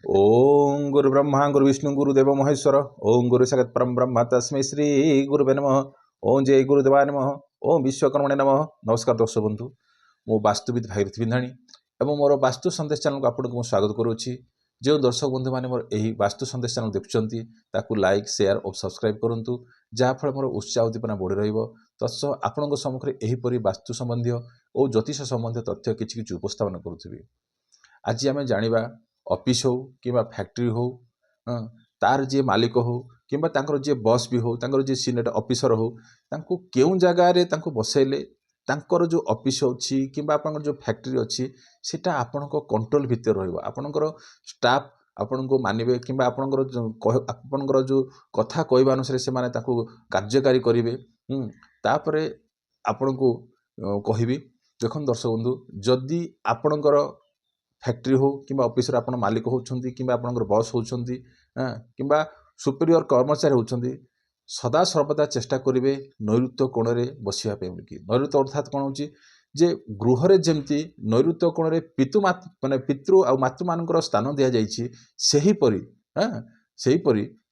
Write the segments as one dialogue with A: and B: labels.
A: ओम गुरु ब्रह्मा गुरु विष्णु गुरुदेव महेश्वर। ओम गुरु सगत परम ब्रह्म तस्मै श्री गुरुवे नमः। ओम जय गुरुदेवाय नमः। ओम विश्वकर्मणे नमः। नमस्कार दर्शक बंधु, मो वास्तुविद भागीरथी बिंधाणी एवं मोर वास्तु संदेश चैनल को आपको स्वागत करुच्ची। जो दर्शक बंधु मैंने मोर यही वास्तु संदेश चैनल देखुंती ताकू लाइक शेयर और सब्सक्राइब करूँ, जहाँफल मोर उत्साह उद्दीपना बढ़ी रहा आपण सम्मुखें यहीपरि वास्तु संबंधी और ज्योतिष संबंधी तथ्य किसी उपस्थापन करुवी। आज आम जाना ऑफिस हो कि फैक्ट्री हो, तार जी मालिक हो कि जी बॉस भी हो, जी सीनियर ऑफिसर हो, केउं जगार बसैले जो ऑफिस अच्छी कि जो फैक्ट्री अच्छी सेटा आपण कंट्रोल भितर रहा। स्टाफ आपण को मानवे कि आपणकर जो कथा कहवा अनुसार से कार्यकारी करेंगे। तापर आपण को कहबी देख दर्शक बंधु, जदि आपणकर फैक्ट्री हो कि ऑफिस आप मालिक होती कि बॉस होती कि सुपीरियर कर्मचारी होती, सदा सर्वदा चेष्टा करेंगे नैऋत्य कोण में बसवाई। नैऋत्य अर्थात कौन हो जे गृह जमती नैऋत्य कोण में पितु माने पितृ आ मातृ मान स्थान दि जाइए, सेहीपरि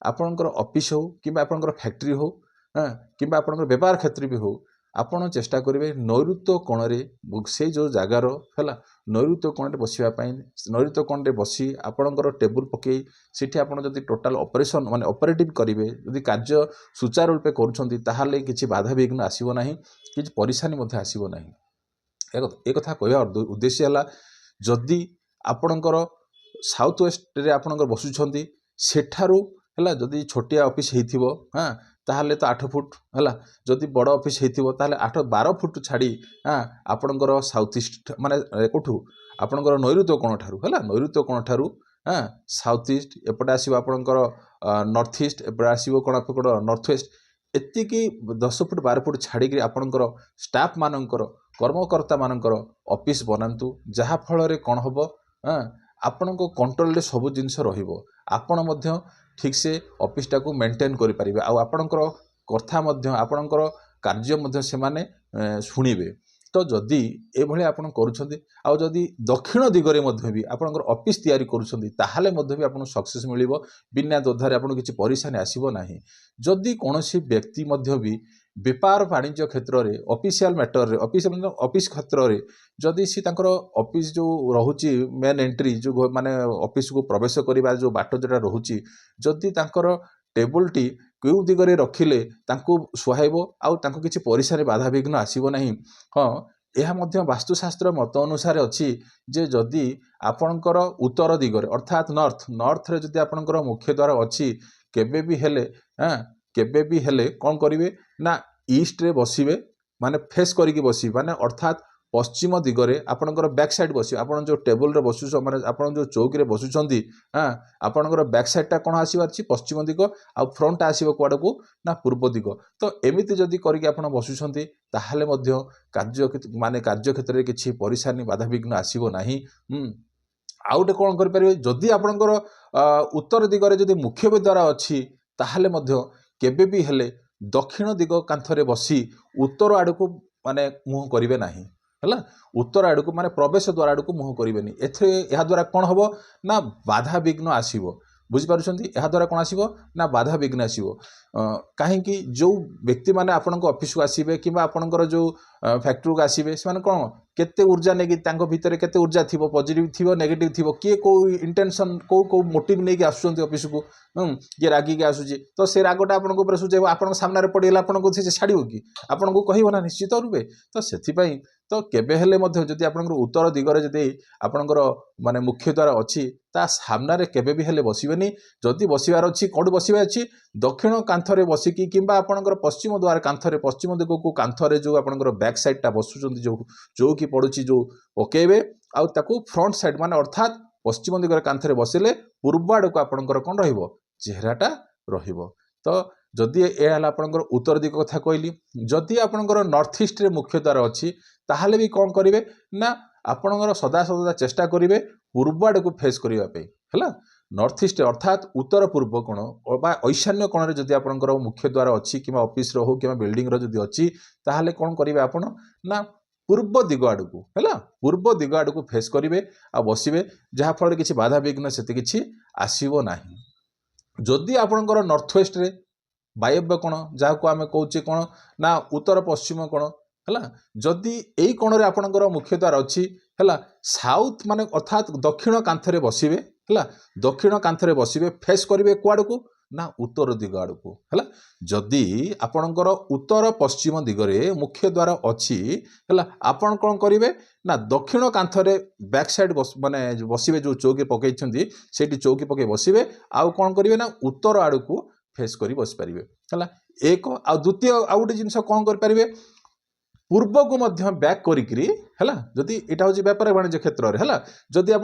A: आपणकर ऑफिस हो कि फैक्ट्री हो कि व्यापार क्षेत्र भी हो, आपण चेष्टा करेंगे नैऋत्य कोण में से जो जगार है नैऋत्य कोण में बसवाई। नैऋत्य कोण में बसी आपणकर टेबुल पकई सीठी आप टोटाल ऑपरेशन माने ऑपरेटिव करेंगे। यदि कार्य सुचारू रूपे करुँचे किसी बाधा विघ्न आसब ना, कि परेशानी आसब ना। एक कथा कहवा उद्देश्य है, जदि आपणकर साउथ वेस्ट रे आपणकर बसुंट सेठारू है, जदि छोटिया ऑफिस हो ताहले तो 8 फुट है, जदि बड़ ऑफिस हो 8-12 फुट छाड़ी आपणकर साउथ ईस्ट माने कौटू आपणकर नैऋत्य कोण ठारू है, नैऋत्य कोण ठारू साउथ ईस्ट एपटे आसो आपणकर नॉर्थ ईस्ट एपटे आसो कौन आपंकर नॉर्थ वेस्ट, एतिकी 10 फुट 12 फुट छाड़ी आपणकर स्टाफ मानकर कर्मकर्ता मानकर ऑफिस बनातु, जहाँ फल कौन हम आपण कंट्रोल सब जिनस आपण ठीक से ऑफिस टाको मेंटेन करि परिबे। आपणकर कथा आपणकर कार्य से माने शुणिबे। तो जदि एभली आपण करूछंती आ जदि दक्षिण दिगरे मध्य भी आपणकर ऑफिस तैयारी करूछंती ताहाले मध्य भी आपन सक्सेस मिलिबो, बिना दोधारे आपन किछि परेशानी आसीबो नाही। जदि कोनोसी व्यक्ति मध्य भी व्यापार वाणिज्य क्षेत्र में ऑफिशियल मैटर रे ऑफिस क्षेत्र में जदि सी तांकर ऑफिस जो रहुची मेन एंट्री जो माने ऑफिस को प्रवेश करिबार जो बाट जोटा रहुची, जदि तांकर टेबुल टी क्यों दिगरे रखिले तांको सुहाइबो आउ तांको किछि परेशानी बाधा विघ्न आसीबो नाही। हाँ, यह मध्य वास्तुशास्त्र मत अनुसार अच्छी जे जदि आपणकर उत्तर दिगरे अर्थात नॉर्थ रे जदि आपणकर मुख्य द्वार अच्छी केबे भी हेले केबे भी हेले कौन करेंगे ना ईस्ट रे बसवे माने फेस करके बसवे माने अर्थात पश्चिम दिगरे आपणकर बैक साइड बस आप जो टेबुल रे बसु माने आप जो चौकी रे बसुचंती आपणकर बैक साइड टा कौन आसबार पश्चिम दिग आ फ्रंट आसो कुआड़ को ना पूर्व दिग। तो एमती जदि करके आप बसुचंती ताहले मध्य कार्य माने कार्य क्षेत्र में किसी परेशानी बाधा विघ्न आसब नाही। आउ गोटे कौन करें जदि आपणकर उत्तर दिगरे जदि मुख्य द्वार अच्छी ताहले मध्य केबे भी हेले दक्षिण दिग कांथरे बसी उत्तर आड़ को माने मुँह करेंगे ना है, उत्तर आड़ को माने प्रवेश द्वार आड़ को मुँह करेंगे। एहा द्वारा कौन हम ना बाधा विघ्न आसब। बुझिपारुछंती एहा द्वारा कौन आसब ना बाधा विघ्न आसब। कहीं जो व्यक्ति माने आपण ऑफिस को आसबे कि आपणकर जो फैक्ट्री को आसबे से कौन केते ऊर्जा नहीं भितर केते ऊर्जा थी पॉजिटिव थी नेगेटिव थी किए कौ इंटेंशन कौ मोटिव नहीं आसुँच ऑफिस को किए रागिक आसूँ तो से रागटा आपन सूझे आप सामने पड़ेगा आपको छाड़ कि आपन को कहब ना निश्चित रूपे। तो से तो केबे हेले मध्य जदि आपनकर उत्तर दिगरे जदि आपनकर माने मुख्य द्वार अच्छी ता सामने केबे भी हेले बसबेनी। जदि बसबार अच्छी कौट बसवा अच्छी दक्षिण कांथरे बसिकी किंबा आपनकर पश्चिम द्वार कांथरे पश्चिम दिग को कांथरे जो आपनकर बैक साइड टा बसुचंती जो कि पड़ुची जो पकेबे आउ ताकू फ्रंट साइड माने अर्थात पश्चिम दिगरे कांथरे बसिले पूर्व आड़ को आपनकर कौन रहिबो चेहराटा रहिबो। तो जदि यह आपनकर उत्तर दिग कथा कहली, जदि आपनकर नॉर्थ ईस्ट रे मुख्य द्वार अच्छी ताहले भी कौन करेंगे ना आपणकर सदा सदा चेष्टा करेंगे पूर्व आड़ को फेस करने है। नॉर्थ ईस्ट अर्थात उत्तर पूर्व कोण ईशान्य कोण में जदि आपणकर मुख्य द्वार अच्छी कि ऑफिस हो कि बिल्डिंग जदि अच्छी ताहले कौन करेंगे आपण ना पूर्व दिग आड़ को है पूर्व दिग आड़ को फेस करेंगे आ बसवे जहाँफल कि बाधा विघ्न से किसी आसब ना जदि आपणकर नॉर्थ वेस्ट रे वायव्य कोण जहाँ को आम कौचे कौन ना उत्तर पश्चिम कोण है जदि यही कोण रे आपणकर मुख्य द्वार अच्छी है साउथ माने अर्थात दक्षिण कांथरे बसवे है दक्षिण कांथरे बसवे फेस करेंगे कुआड़ को ना उत्तर दिग आड़ को है जदि आपणकर उत्तर पश्चिम दिगरे मुख्य द्वार अच्छी है आपण कौन करेंगे ना दक्षिण कांथरे बैक साइड माने बसवे जो चौकी पकई से चौकी पकई बसवे आउ कौन करेंगे ना उत्तर आड़ को फेस कर बस पारे है एक आ द्वितीय आउ गोटे जिन कौन करेंगे पूर्व को मध्य बैक करी है जदि यहाँ हूँ व्यापार वाणिज्य क्षेत्र में है जदि आप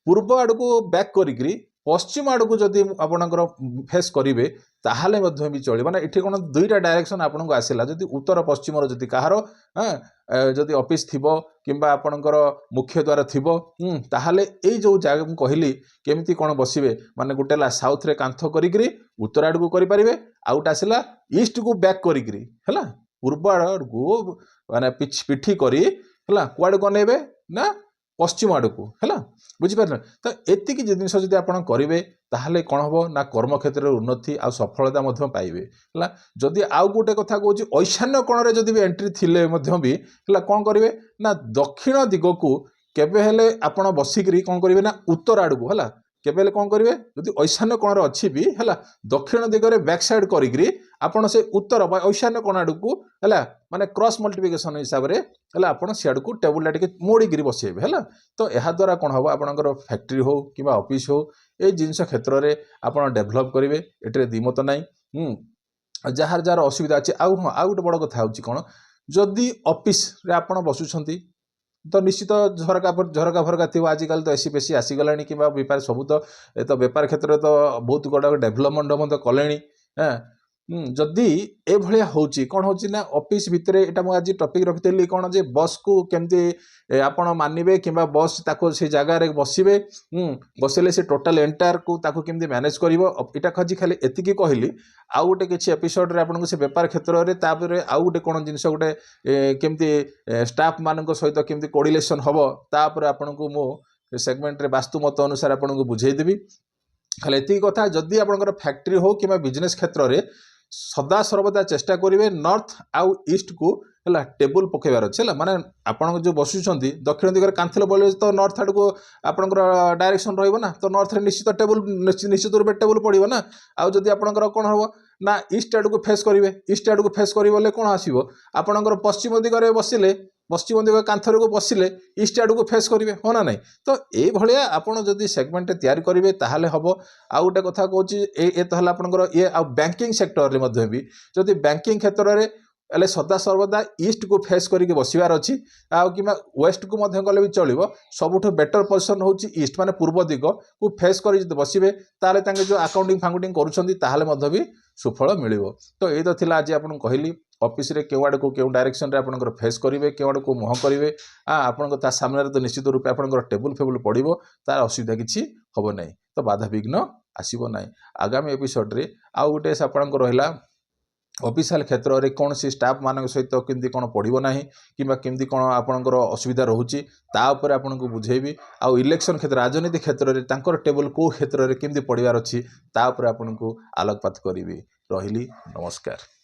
A: पूर्व आड़ को बैक करी पश्चिम आड़ को जदि आपणकर फेस करेंगे ताहले भी चलो माने ये कौन दुईटा डायरेक्शन आपको आसला जदि उत्तर पश्चिम जदि कहार जदि ऑफिस थिबो किंबा आपणकर मुख्य द्वार थिबो ताहले ए जो जगह मु कहली केमिति कोन बसिबे माने गोटेला साउथ रे कांथ करिकरी उत्तर आड़ को करि परिबे आउट आसला ईस्ट को बैक करिकरी हैला पूर्व आड़ को माने पिठी करी हैला कुआड़ को नेबे ना पश्चिम आड़ को है बुझिपारे तो एतिक जिनिस जदि आपन करेंगे ताहले कौन हम ना कर्म क्षेत्र में उन्नति आ सफलता पाइबे है जदि आउ गोटे कथा कहूँ ईशान्य कोण जदि भी एंट्री थिले भी है कौन करेंगे ना दक्षिण दिग को केबे हेले आपण बसिकी कौन करेंगे ना उत्तर आड़ को है केबे हेले कौन करेंगे जदि ईशान्य कोण अच्छी भी है दक्षिण दिगरे बैक साइड करी आपण से उत्तर ईशान्य कोण आड़ को है माने क्रॉस मल्टिप्लिकेशन हिसाब से है आपड़ सियाड़ को टेबुल टे मोड़िकी बसेबे है तो यह द्वारा कौन हम आपंकर फैक्ट्री हो कि ऑफिस हो ये जिनस क्षेत्र में आप डेभलप करेंगे ये दिमत ना जार जार असुविधा अच्छे आउ गोटे बड़ कथा हूँ कौन जदि ऑफिस रे आप बसुंट तो निश्चित झरका फरका थी आजिकल तो एसी पेसी आसीगला कि बेपार सब तो बेपार क्षेत्र तो बहुत गुड़ा डेभलपमेंट कले जदि ए भलिया होची कौन होची ना ऑफिस भितर एटा मु आज टॉपिक रखितली कौन जे बस को केमती आपण मानिबे किंबा बस ताको से जगह रे बसिबे बसिले से टोटल एंटायर को ताको केमती मैनेज करिवो एटा खजी खाली एतिकी कहली आउ गोटे किछि एपिसोड रे आपन को से व्यापार क्षेत्र रे तापरे आउ गोटे कोन जिंस गोटे केमती स्टाफ मानक सहित केमती कोऑर्डिनेशन हबो तापरे आपन को मो सेगमेंट रे वास्तु मत अनुसार आपन को बुझेई देबी खाली एतिकी कथा जदि आपनकर फैक्ट्री हो किंबा बिजनेस क्षेत्र रे सदा सर्वदा चेष्टा करेंगे नॉर्थ आउ ईस्ट को है टेबुल पकेबार अच्छे है माने आपन जो बसुंट दक्षिण दिगरे कांथले बोले तो नॉर्थ आड़ को आपंकर डायरेक्शन रहा तो नॉर्थ रे निश्चित टेबुल निश्चित रूप टेबुल पड़ो ना आउ जदि आपंकर कौन हम ना ईस्ट आड़ को फेस करेंगे ईस्ट आड़ को फेस करेंगे कौन आसो आपंकर पश्चिम दिगरे बसिले पश्चिम दिग कांथर को बसिले ईस्ट आड़ को फेस करेंगे हो ना नहीं तो ये भाया आपड़ जदि सेगमेंट तैयारी करेंगे ताहले हम आउ गोटे कथा कहूँ ये तो है आपंकर ये आ बैंकिंग सेक्टर में भी जदि बैंकिंग क्षेत्र में एले सदा सर्वदा ईस्ट को फेस करके बसबार अच्छी आउ कि वेस्ट को मध्य गले भी चलो सबुठ बेटर पोजिशन हूँ ईस्ट माने पूर्व दिग को फेस कर बसबे ताले जो अकाउंटिंग फाउंटिंग करुँच भी सुफल मिल तो ये तो थिला आज आपन कहली ऑफिस रे केवाड़ को केउ डायरेक्शन रे आपनकर फेस करेंगे केवाड़ को मुह करेंगे आपन सामने तो निश्चित रूप आपनकर टेबुल फेबुल पड़ो तार असुविधा किसी हम ना तो बाधा विघ्न आसब ना आगामी एपिसोड रे आउ गोटे आपनकर रहा ऑफिशियल क्षेत्र में कौन सी स्टाफ मान सहित केमती कौन पड़ो ना कि केमती कौन आपंकर असुविधा रोचे तापर आपन को बुझेबी आउ इलेक्शन क्षेत्र राजनीति क्षेत्र में तांकर टेबुल को क्षेत्र में केमती पड़ार अच्छी तापर आपन को आलोकपात करी रही नमस्कार।